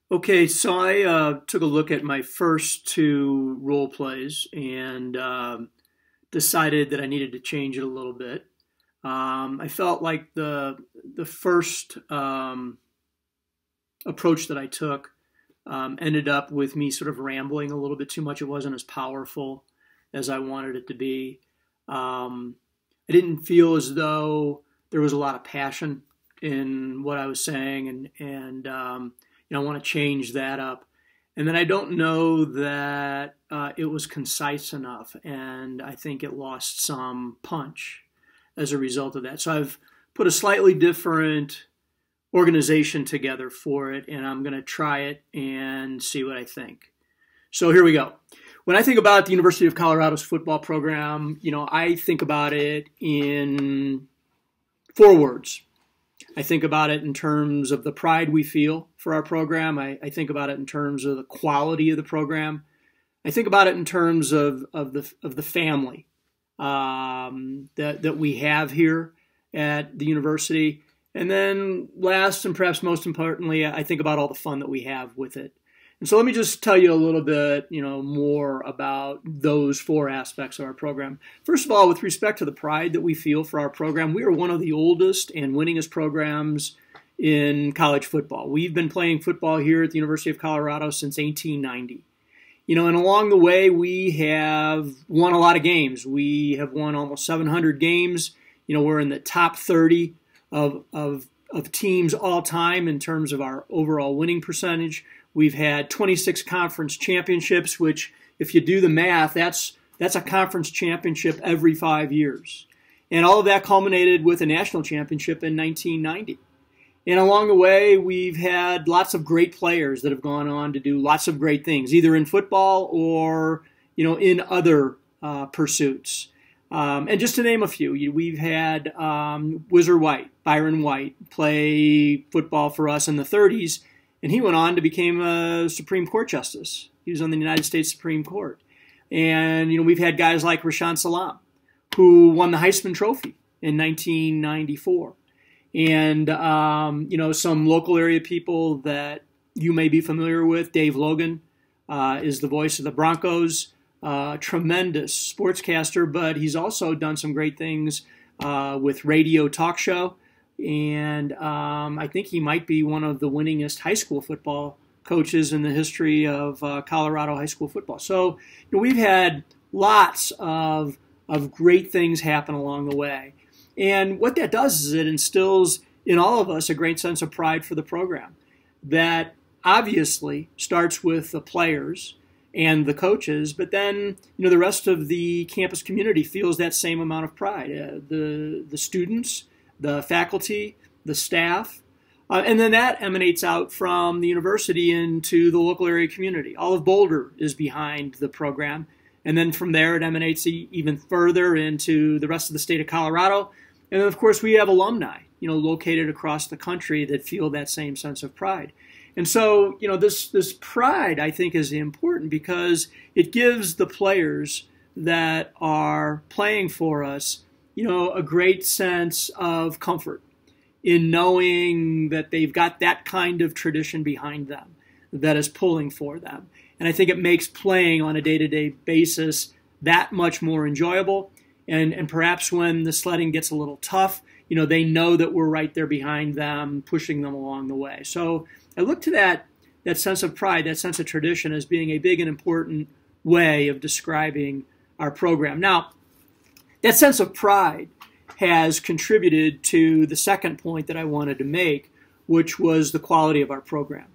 Okay, so I took a look at my first two role plays and decided that I needed to change it a little bit. I felt like the first approach that I took ended up with me sort of rambling a little bit too much. It wasn't as powerful as I wanted it to be. I didn't feel as though there was a lot of passion in what I was saying, and I want to change that up. And then I don't know that it was concise enough, and I think it lost some punch as a result of that. So I've put a slightly different organization together for it, and I'm going to try it and see what I think. So here we go. When I think about the University of Colorado's football program, I think about it in four words. I think about it in terms of the pride we feel for our program. I think about it in terms of the quality of the program. I think about it in terms of the family that we have here at the university. And then last and perhaps most importantly, I think about all the fun that we have with it. And so let me just tell you a little bit, more about those four aspects of our program. First of all, with respect to the pride that we feel for our program, we are one of the oldest and winningest programs in college football. We've been playing football here at the University of Colorado since 1890. And along the way, we have won a lot of games. We have won almost 700 games. We're in the top 30 of teams all time in terms of our overall winning percentage. We've had 26 conference championships, which, if you do the math, that's a conference championship every 5 years. And all of that culminated with a national championship in 1990. And along the way, we've had lots of great players that have gone on to do lots of great things, either in football or, in other pursuits. And just to name a few, we've had Whizzer White, Byron White, play football for us in the 30s. And he went on to become a Supreme Court justice. He was on the United States Supreme Court. And, we've had guys like Rashaan Salam, who won the Heisman Trophy in 1994. And, some local area people that you may be familiar with. Dave Logan is the voice of the Broncos. Tremendous sportscaster, but he's also done some great things with radio talk show. And I think he might be one of the winningest high school football coaches in the history of Colorado high school football. So we've had lots of great things happen along the way. And what that does is it instills in all of us a great sense of pride for the program that obviously starts with the players and the coaches, but then the rest of the campus community feels that same amount of pride. The students, the faculty, the staff, and then that emanates out from the university into the local area community. All of Boulder is behind the program, and then from there it emanates even further into the rest of the state of Colorado. And then, of course, we have alumni, located across the country that feel that same sense of pride. And so, this pride, I think, is important because it gives the players that are playing for us a great sense of comfort in knowing that they've got that kind of tradition behind them that is pulling for them. And I think it makes playing on a day-to-day basis that much more enjoyable. And perhaps when the sledding gets a little tough, they know that we're right there behind them, pushing them along the way. So I look to that sense of pride, that sense of tradition as being a big and important way of describing our program. Now, that sense of pride has contributed to the second point that I wanted to make, which was the quality of our program.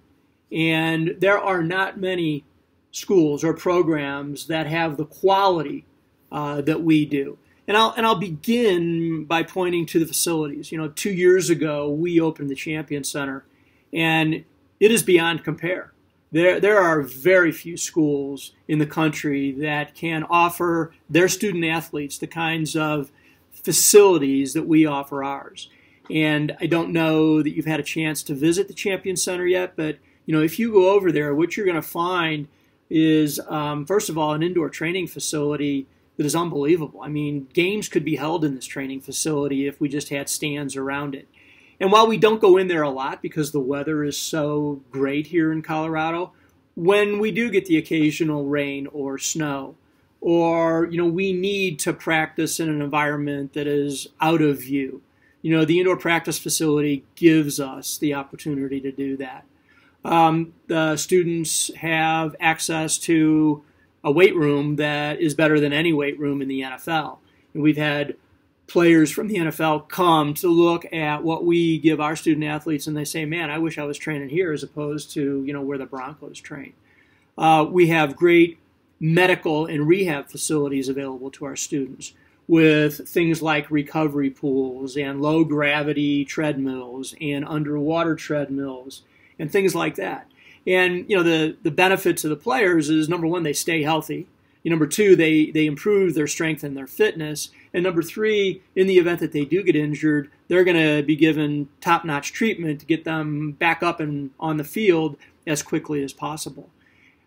And there are not many schools or programs that have the quality that we do. And I'll begin by pointing to the facilities. 2 years ago, we opened the Champion Center, and it is beyond compare. There are very few schools in the country that can offer their student athletes the kinds of facilities that we offer ours. And I don't know that you've had a chance to visit the Champion Center yet, but if you go over there, what you're going to find is, first of all, an indoor training facility that is unbelievable. I mean, games could be held in this training facility if we just had stands around it. And while we don't go in there a lot because the weather is so great here in Colorado, when we do get the occasional rain or snow, or we need to practice in an environment that is out of view, the indoor practice facility gives us the opportunity to do that. The students have access to a weight room that is better than any weight room in the NFL. And we've had players from the NFL come to look at what we give our student athletes, and they say, man, I wish I was training here as opposed to where the Broncos train. We have great medical and rehab facilities available to our students with things like recovery pools and low gravity treadmills and underwater treadmills and things like that. And the benefit to the players is, number one, they stay healthy. Number two, they improve their strength and their fitness. And number three, in the event that they do get injured, they're going to be given top-notch treatment to get them back up and on the field as quickly as possible.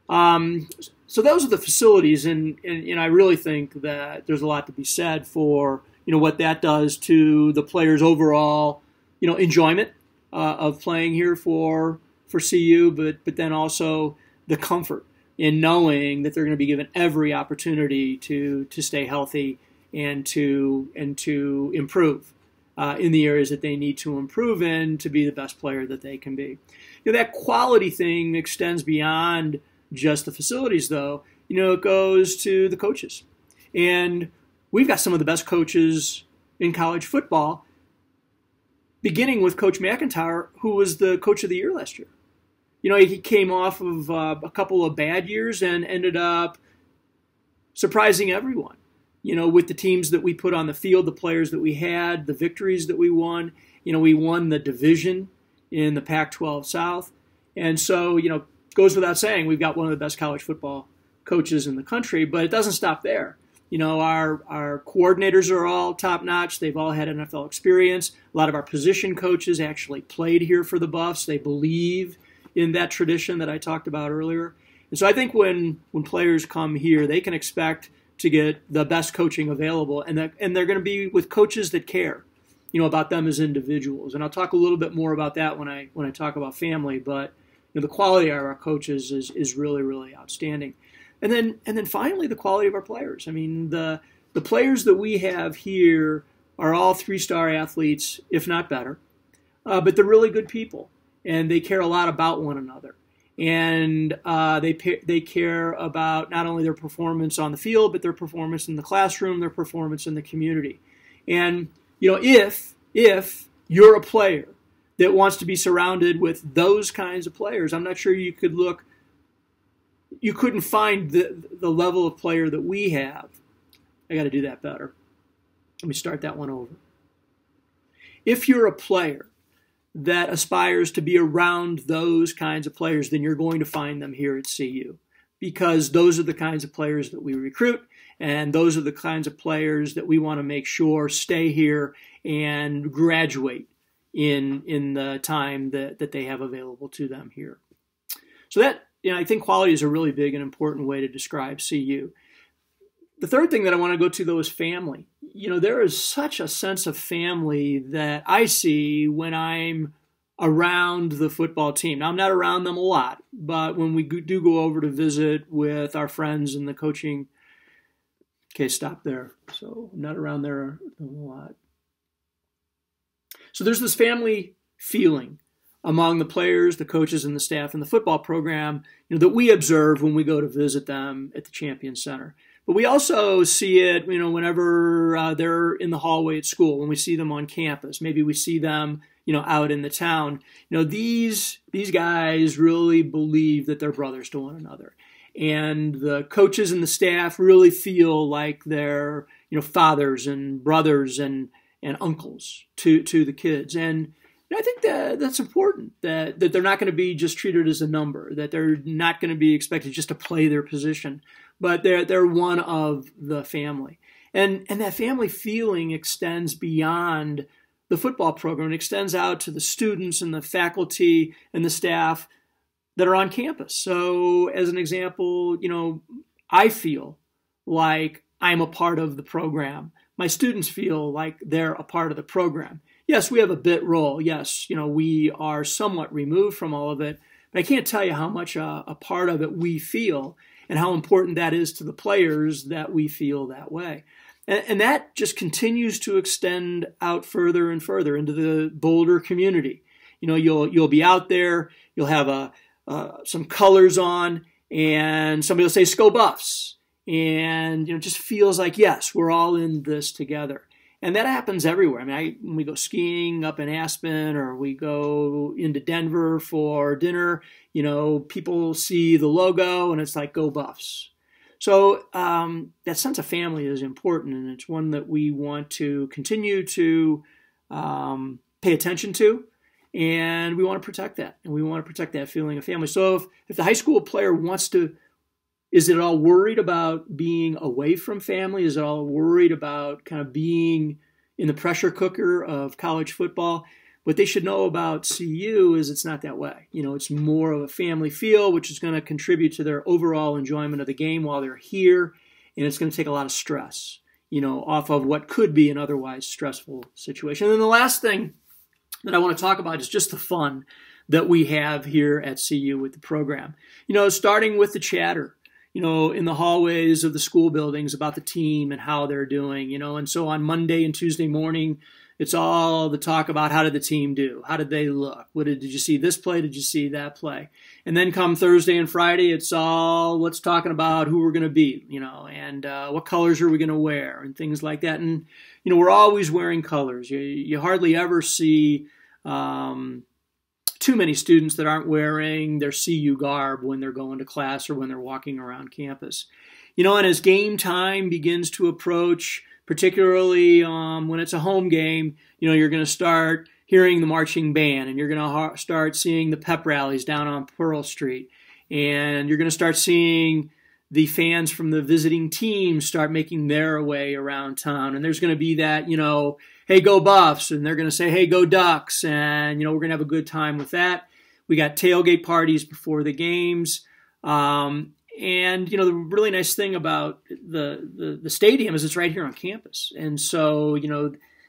So those are the facilities, and I really think that there's a lot to be said for what that does to the players' overall enjoyment of playing here for CU, but then also the comfort in knowing that they're going to be given every opportunity to stay healthy and to improve in the areas that they need to improve in to be the best player that they can be. That quality thing extends beyond just the facilities, though. It goes to the coaches. And we've got some of the best coaches in college football, beginning with Coach McIntyre, who was the coach of the year last year. He came off of a couple of bad years and ended up surprising everyone, with the teams that we put on the field, the players that we had, the victories that we won. We won the division in the Pac-12 South. And so, goes without saying, we've got one of the best college football coaches in the country, but it doesn't stop there. Our coordinators are all top-notch. They've all had NFL experience. A lot of our position coaches actually played here for the Buffs. They believe in that tradition that I talked about earlier. And so I think when players come here, they can expect to get the best coaching available, and they're going to be with coaches that care, about them as individuals. And I'll talk a little bit more about that when I talk about family, but the quality of our coaches is really, really outstanding. And then finally, the quality of our players. I mean, the players that we have here are all 3-star athletes, if not better, but they're really good people, and they care a lot about one another. And they care about not only their performance on the field, but their performance in the classroom, their performance in the community. And if you're a player that wants to be surrounded with those kinds of players, I'm not sure you couldn't find the level of player that we have. I got to do that better. Let me start that one over. If you're a player that aspires to be around those kinds of players, then you're going to find them here at CU, because those are the kinds of players that we recruit, and those are the kinds of players that we want to make sure stay here and graduate in the time that they have available to them here. So that, I think quality is a really big and important way to describe CU. The third thing that I want to go to, though, is family. There is such a sense of family that I see when I'm around the football team. Now, I'm not around them a lot, but when we do go over to visit with our friends in the coaching, okay, stop there. So I'm not around there a lot. So there's this family feeling among the players, the coaches, and the staff in the football program, that we observe when we go to visit them at the Champion Center. But we also see it, whenever they're in the hallway at school, when we see them on campus. Maybe we see them, out in the town. These guys really believe that they're brothers to one another. And the coaches and the staff really feel like they're, fathers and brothers and uncles to the kids. And I think that's important, that they're not going to be just treated as a number, that they're not going to be expected just to play their position, but they're one of the family. And that family feeling extends beyond the football program. It extends out to the students and the faculty and the staff that are on campus. So as an example, I feel like I'm a part of the program. My students feel like they're a part of the program. Yes, we have a bit role. Yes, we are somewhat removed from all of it, but I can't tell you how much a part of it we feel and how important that is to the players that we feel that way. And that just continues to extend out further and further into the Boulder community. You'll be out there, you'll have some colors on, and somebody will say "Sko Buffs," and it just feels like, yes, we're all in this together. And that happens everywhere. I mean, when we go skiing up in Aspen or we go into Denver for dinner, people see the logo and it's like, "Go Buffs." So that sense of family is important, and it's one that we want to continue to pay attention to, and we want to protect that, and we want to protect that feeling of family. So if the high school player wants to, is it all worried about being away from family? Is it all worried about kind of being in the pressure cooker of college football? What they should know about CU is it's not that way. It's more of a family feel, which is going to contribute to their overall enjoyment of the game while they're here, and it's going to take a lot of stress, off of what could be an otherwise stressful situation. And then the last thing that I want to talk about is just the fun that we have here at CU with the program. Starting with the chatter, in the hallways of the school buildings about the team and how they're doing, and so on Monday and Tuesday morning, it's all the talk about how did the team do? How did they look? Did you see this play? Did you see that play? And then come Thursday and Friday, it's all let's talking about who we're going to beat, and what colors are we going to wear and things like that. And, we're always wearing colors. You hardly ever see too many students that aren't wearing their CU garb when they're going to class or when they're walking around campus. And as game time begins to approach, particularly when it's a home game, you're going to start hearing the marching band, and you're going to start seeing the pep rallies down on Pearl Street, and you're going to start seeing the fans from the visiting teams start making their way around town, and there's going to be that, hey, go Buffs, and they're going to say, hey, go Ducks, and, we're going to have a good time with that. We got tailgate parties before the games. And, the really nice thing about the stadium is it's right here on campus. And so,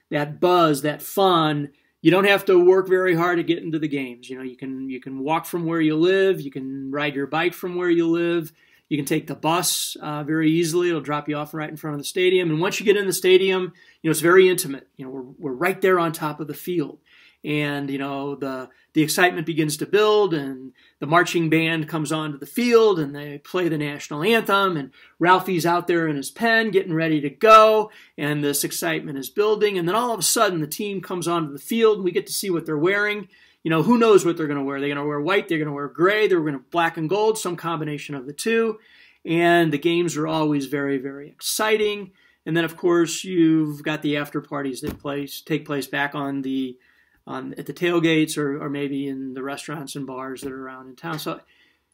that buzz, that fun, you don't have to work very hard to get into the games. You can walk from where you live. You can ride your bike from where you live. You can take the bus very easily. It'll drop you off right in front of the stadium. And once you get in the stadium, it's very intimate. We're right there on top of the field. And, the excitement begins to build, and the marching band comes onto the field, and they play the national anthem, and Ralphie's out there in his pen getting ready to go, and this excitement is building. And then all of a sudden, the team comes onto the field, and we get to see what they're wearing. Who knows what they're going to wear? They're going to wear white, they're going to wear gray, they're going to black and gold, some combination of the two. And the games are always very, very exciting. And then, of course, you've got the after parties that take place back at the tailgates or maybe in the restaurants and bars that are around in town. So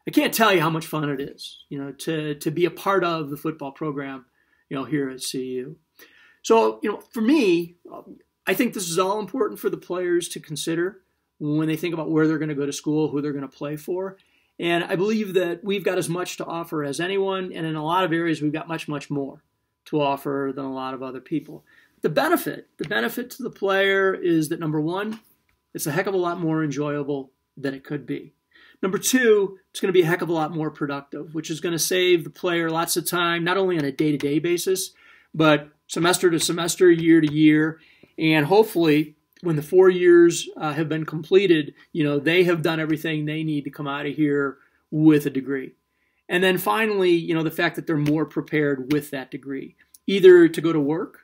I can't tell you how much fun it is, to be a part of the football program, here at CU. So, for me, I think this is all important for the players to consider when they think about where they're going to go to school, who they're going to play for. And I believe that we've got as much to offer as anyone, and in a lot of areas we've got much, much more to offer than a lot of other people. The benefit to the player is that, number one, it's a heck of a lot more enjoyable than it could be. Number two, it's going to be a heck of a lot more productive, which is going to save the player lots of time, not only on a day-to-day basis, but semester to semester, year to year. And hopefully, when the 4 years have been completed, they have done everything they need to come out of here with a degree. And then finally, the fact that they're more prepared with that degree, either to go to work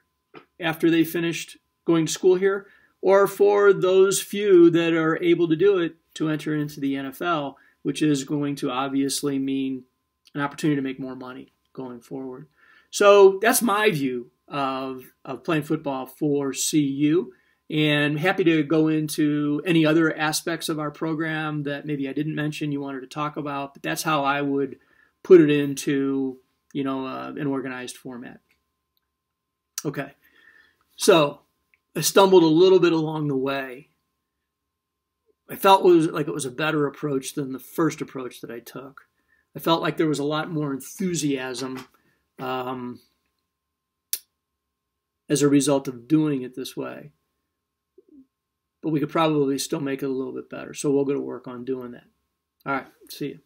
after they finished going to school here, or for those few that are able to do it to enter into the NFL, which is going to obviously mean an opportunity to make more money going forward. So that's my view of playing football for CU, and happy to go into any other aspects of our program that maybe I didn't mention you wanted to talk about, but that's how I would put it into, an organized format. Okay, so I stumbled a little bit along the way. I felt it was a better approach than the first approach that I took. I felt like there was a lot more enthusiasm as a result of doing it this way. but we could probably still make it a little bit better. So we'll go to work on doing that. All right, see you.